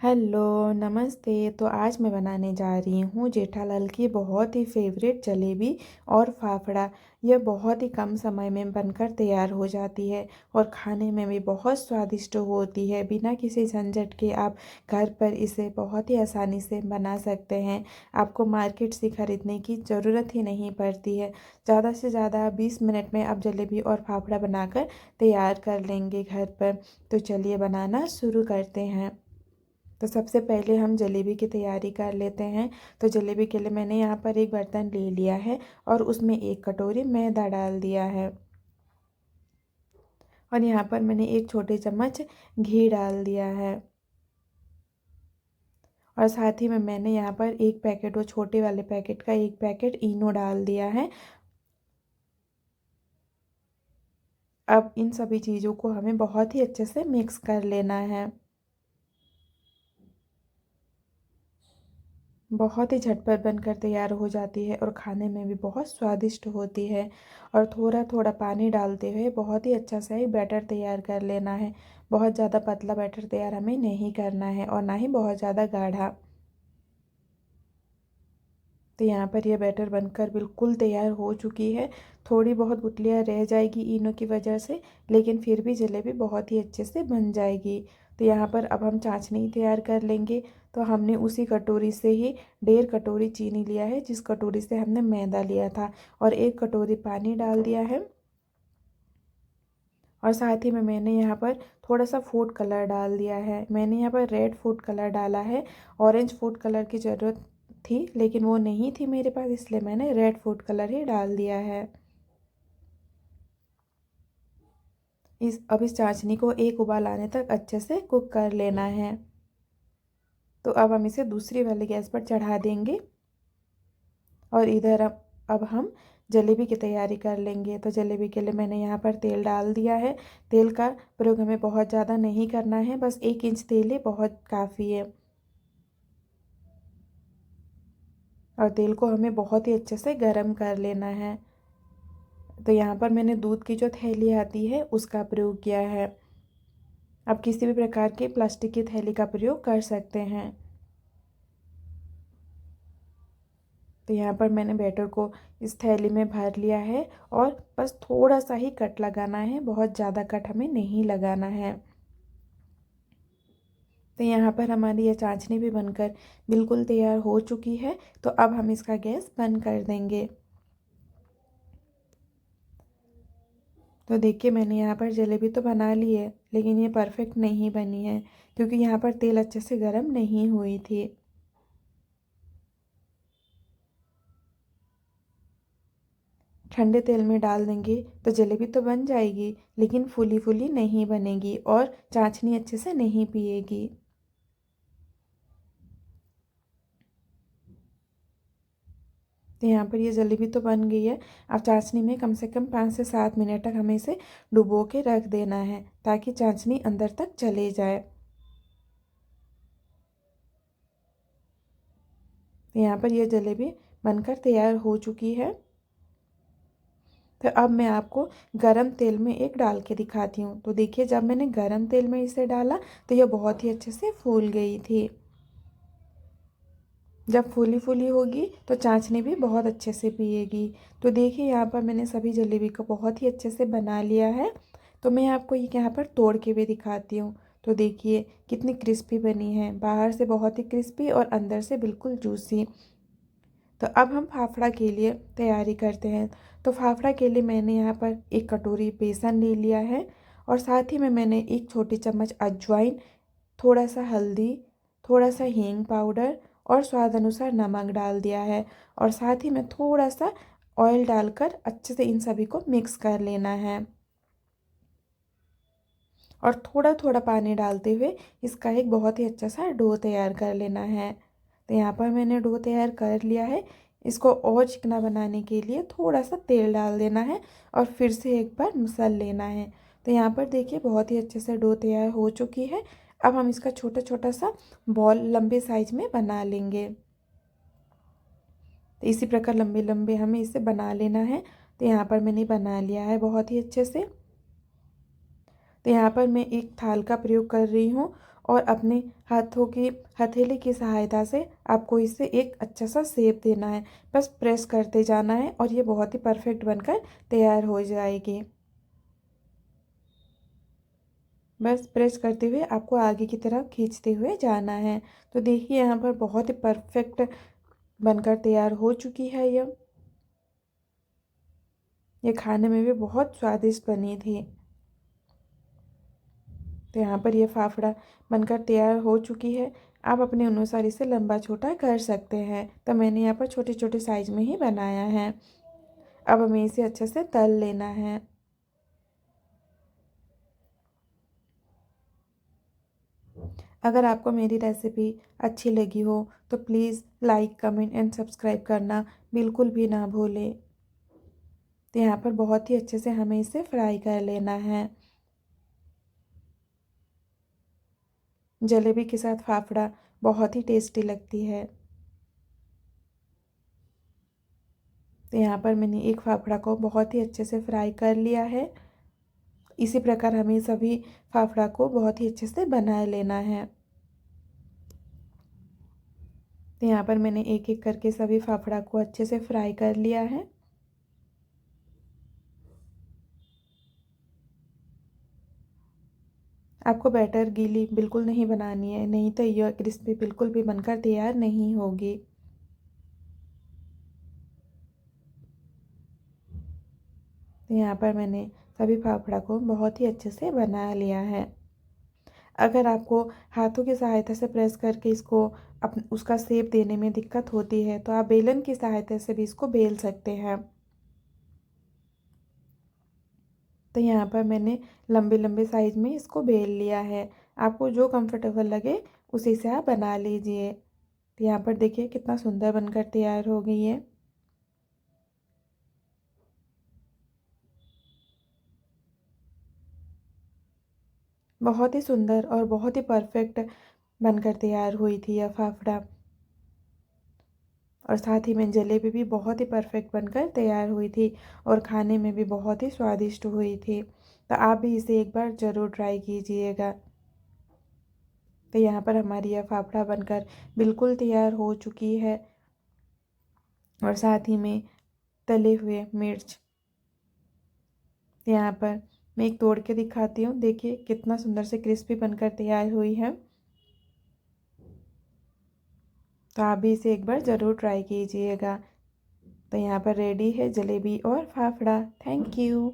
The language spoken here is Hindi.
हेलो, नमस्ते। तो आज मैं बनाने जा रही हूँ जेठालाल की बहुत ही फ़ेवरेट जलेबी और फाफड़ा। यह बहुत ही कम समय में बनकर तैयार हो जाती है और खाने में भी बहुत स्वादिष्ट होती है। बिना किसी झंझट के आप घर पर इसे बहुत ही आसानी से बना सकते हैं। आपको मार्केट से ख़रीदने की ज़रूरत ही नहीं पड़ती है। ज़्यादा से ज़्यादा 20 मिनट में आप जलेबी और फाफड़ा बनाकर तैयार कर लेंगे घर पर। तो चलिए बनाना शुरू करते हैं। तो सबसे पहले हम जलेबी की तैयारी कर लेते हैं। तो जलेबी के लिए मैंने यहाँ पर एक बर्तन ले लिया है और उसमें 1 कटोरी मैदा डाल दिया है और यहाँ पर मैंने 1 छोटे चम्मच घी डाल दिया है और साथ ही में मैंने यहाँ पर 1 पैकेट, वो छोटे वाले पैकेट का 1 पैकेट इनो डाल दिया है। अब इन सभी चीज़ों को हमें बहुत ही अच्छे से मिक्स कर लेना है। बहुत ही झटपट बनकर तैयार हो जाती है और खाने में भी बहुत स्वादिष्ट होती है। और थोड़ा थोड़ा पानी डालते हुए बहुत ही अच्छा सा ही बैटर तैयार कर लेना है। बहुत ज़्यादा पतला बैटर तैयार हमें नहीं करना है और ना ही बहुत ज़्यादा गाढ़ा। तो यहाँ पर यह बैटर बनकर बिल्कुल तैयार हो चुकी है। थोड़ी बहुत गुठलियाँ रह जाएगी इनो की वजह से, लेकिन फिर भी जलेबी बहुत ही अच्छे से बन जाएगी। तो यहाँ पर अब हम चाशनी तैयार कर लेंगे। तो हमने उसी कटोरी से ही 1.5 कटोरी चीनी लिया है जिस कटोरी से हमने मैदा लिया था, और 1 कटोरी पानी डाल दिया है। और साथ ही में मैंने यहाँ पर थोड़ा सा फूड कलर डाल दिया है। मैंने यहाँ पर रेड फूड कलर डाला है। ऑरेंज फूड कलर की ज़रूरत थी लेकिन वो नहीं थी मेरे पास, इसलिए मैंने रेड फूड कलर ही डाल दिया है। अब इस चाशनी को एक उबाल आने तक अच्छे से कुक कर लेना है। तो अब हम इसे दूसरी वाले गैस पर चढ़ा देंगे और इधर अब हम जलेबी की तैयारी कर लेंगे। तो जलेबी के लिए मैंने यहाँ पर तेल डाल दिया है। तेल का प्रयोग हमें बहुत ज़्यादा नहीं करना है, बस 1 इंच तेल ही बहुत काफ़ी है। और तेल को हमें बहुत ही अच्छे से गर्म कर लेना है। तो यहाँ पर मैंने दूध की जो थैली आती है उसका प्रयोग किया है। आप किसी भी प्रकार की प्लास्टिक की थैली का प्रयोग कर सकते हैं। तो यहाँ पर मैंने बैटर को इस थैली में भर लिया है और बस थोड़ा सा ही कट लगाना है, बहुत ज़्यादा कट हमें नहीं लगाना है। तो यहाँ पर हमारी ये चाशनी भी बनकर बिल्कुल तैयार हो चुकी है। तो अब हम इसका गैस बंद कर देंगे। तो देखिए मैंने यहाँ पर जलेबी तो बना ली है, लेकिन ये परफेक्ट नहीं बनी है क्योंकि यहाँ पर तेल अच्छे से गर्म नहीं हुई थी। ठंडे तेल में डाल देंगे तो जलेबी तो बन जाएगी, लेकिन फूली फूली नहीं बनेगी और चाशनी अच्छे से नहीं पिएगी। तो यहाँ पर ये जलेबी तो बन गई है। अब चाशनी में कम से कम 5 से 7 मिनट तक हमें इसे डुबो के रख देना है ताकि चाशनी अंदर तक चले जाए। तो यहाँ पर ये जलेबी बनकर तैयार हो चुकी है। तो अब मैं आपको गरम तेल में एक डाल के दिखाती हूँ। तो देखिए जब मैंने गरम तेल में इसे डाला तो यह बहुत ही अच्छे से फूल गई थी। जब फूली फूली होगी तो चाशनी भी बहुत अच्छे से पिएगी। तो देखिए यहाँ पर मैंने सभी जलेबी को बहुत ही अच्छे से बना लिया है। तो मैं आपको ये यहाँ पर तोड़ के भी दिखाती हूँ। तो देखिए कितनी क्रिस्पी बनी है, बाहर से बहुत ही क्रिस्पी और अंदर से बिल्कुल जूसी। तो अब हम फाफड़ा के लिए तैयारी करते हैं। तो फाफड़ा के लिए मैंने यहाँ पर 1 कटोरी बेसन ले लिया है और साथ ही में मैंने 1 छोटी चम्मच अजवाइन, थोड़ा सा हल्दी, थोड़ा सा हींग पाउडर और स्वाद अनुसार नमक डाल दिया है। और साथ ही में थोड़ा सा ऑयल डालकर अच्छे से इन सभी को मिक्स कर लेना है और थोड़ा थोड़ा पानी डालते हुए इसका एक बहुत ही अच्छा सा डो तैयार कर लेना है। तो यहाँ पर मैंने डो तैयार कर लिया है। इसको और चिकना बनाने के लिए थोड़ा सा तेल डाल देना है और फिर से एक बार मसल लेना है। तो यहाँ पर देखिए बहुत ही अच्छे से डो तैयार हो चुकी है। अब हम इसका छोटा छोटा सा बॉल लंबे साइज में बना लेंगे। तो इसी प्रकार लंबे लंबे हमें इसे बना लेना है। तो यहाँ पर मैंने बना लिया है बहुत ही अच्छे से। तो यहाँ पर मैं एक थाल का प्रयोग कर रही हूँ और अपने हाथों की हथेली की सहायता से आपको इसे एक अच्छा सा शेप देना है। बस प्रेस करते जाना है और ये बहुत ही परफेक्ट बनकर तैयार हो जाएगी। बस प्रेस करते हुए आपको आगे की तरफ खींचते हुए जाना है। तो देखिए यहाँ पर बहुत ही परफेक्ट बनकर तैयार हो चुकी है ये खाने में भी बहुत स्वादिष्ट बनी थी। तो यहाँ पर ये फाफड़ा बनकर तैयार हो चुकी है। आप अपने अनुसार इसे लंबा छोटा कर सकते हैं। तो मैंने यहाँ पर छोटे छोटे साइज में ही बनाया है। अब हमें इसे अच्छे से तल लेना है। अगर आपको मेरी रेसिपी अच्छी लगी हो तो please like, comment and subscribe करना बिल्कुल भी ना भूलें। तो यहाँ पर बहुत ही अच्छे से हमें इसे फ्राई कर लेना है। जलेबी के साथ फाफड़ा बहुत ही टेस्टी लगती है। तो यहाँ पर मैंने एक फाफड़ा को बहुत ही अच्छे से फ्राई कर लिया है। इसी प्रकार हमें सभी फाफड़ा को बहुत ही अच्छे से बना लेना है। तो यहाँ पर मैंने एक एक करके सभी फाफड़ा को अच्छे से फ्राई कर लिया है। आपको बैटर गीली बिल्कुल नहीं बनानी है, नहीं तो यह क्रिस्पी बिल्कुल भी बनकर तैयार नहीं होगी। तो यहाँ पर मैंने सभी फाफड़ा को बहुत ही अच्छे से बना लिया है। अगर आपको हाथों की सहायता से प्रेस करके इसको उसका शेप देने में दिक्कत होती है तो आप बेलन की सहायता से भी इसको बेल सकते हैं। तो यहाँ पर मैंने लंबे लंबे साइज में इसको बेल लिया है। आपको जो कंफर्टेबल लगे उसी से आप बना लीजिए। तो यहाँ पर देखिए कितना सुंदर बनकर तैयार हो गई है। बहुत ही सुंदर और बहुत ही परफेक्ट बनकर तैयार हुई थी यह फाफड़ा। और साथ ही में जलेबी भी बहुत ही परफेक्ट बनकर तैयार हुई थी और खाने में भी बहुत ही स्वादिष्ट हुई थी। तो आप भी इसे एक बार ज़रूर ट्राई कीजिएगा। तो यहाँ पर हमारी यह फाफड़ा बनकर बिल्कुल तैयार हो चुकी है और साथ ही में तले हुए मिर्च। तो यहाँ पर मैं एक तोड़ के दिखाती हूँ। देखिए कितना सुंदर से क्रिस्पी बनकर तैयार हुई है। तो आप भी इसे एक बार ज़रूर ट्राई कीजिएगा। तो यहाँ पर रेडी है जलेबी और फाफड़ा। Thank you.